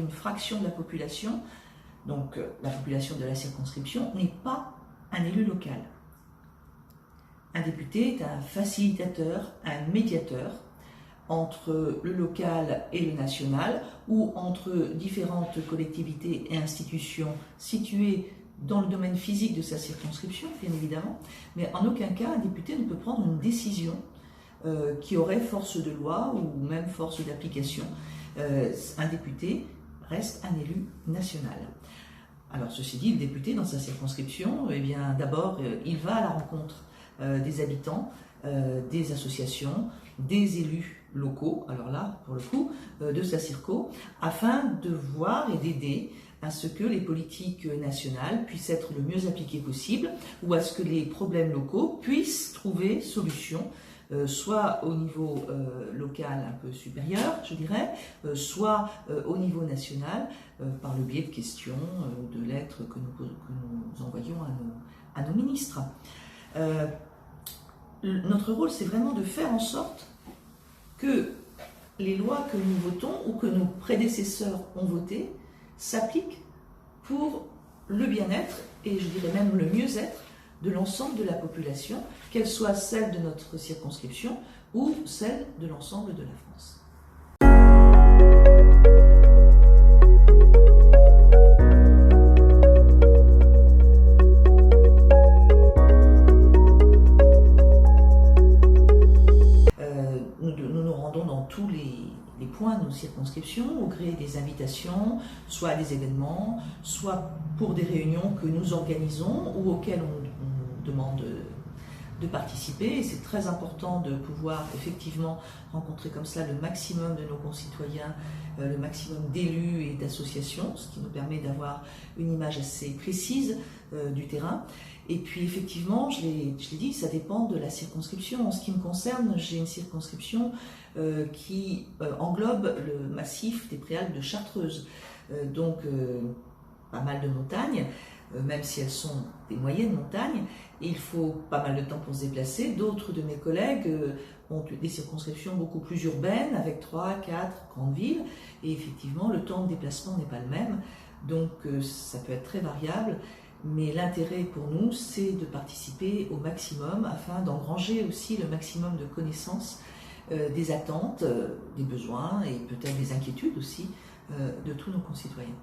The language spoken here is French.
une fraction de la population, donc la population de la circonscription, n'est pas un élu local. Un député est un facilitateur, un médiateur entre le local et le national, ou entre différentes collectivités et institutions situées dans le domaine physique de sa circonscription, bien évidemment, mais en aucun cas un député ne peut prendre une décision qui aurait force de loi ou même force d'application. Un député reste un élu national. Alors ceci dit, le député dans sa circonscription, eh bien d'abord il va à la rencontre des habitants, des associations, des élus locaux, alors là pour le coup de sa circo, afin de voir et d'aider à ce que les politiques nationales puissent être le mieux appliquées possible, ou à ce que les problèmes locaux puissent trouver solution, soit au niveau local un peu supérieur, je dirais, soit au niveau national, par le biais de questions, de lettres que nous envoyons à nos ministres. Notre rôle, c'est vraiment de faire en sorte que les lois que nous votons ou que nos prédécesseurs ont votées s'appliquent pour le bien-être et je dirais même le mieux-être de l'ensemble de la population, qu'elle soit celle de notre circonscription ou celle de l'ensemble de la France. Nous nous rendons dans tous les points de nos circonscriptions au gré des invitations, soit à des événements, soit pour des réunions que nous organisons ou auxquelles on demande de participer. Et c'est très important de pouvoir effectivement rencontrer comme cela le maximum de nos concitoyens, le maximum d'élus et d'associations, ce qui nous permet d'avoir une image assez précise du terrain. Et puis effectivement, je l'ai dit, ça dépend de la circonscription. En ce qui me concerne, j'ai une circonscription qui englobe le massif des Préalpes de Chartreuse. Donc pas mal de montagnes, même si elles sont des moyennes montagnes. Et il faut pas mal de temps pour se déplacer. D'autres de mes collègues ont des circonscriptions beaucoup plus urbaines, avec 3, 4 grandes villes. Et effectivement, le temps de déplacement n'est pas le même. Donc ça peut être très variable. Mais l'intérêt pour nous, c'est de participer au maximum afin d'engranger aussi le maximum de connaissances des attentes, des besoins et peut-être des inquiétudes aussi de tous nos concitoyens.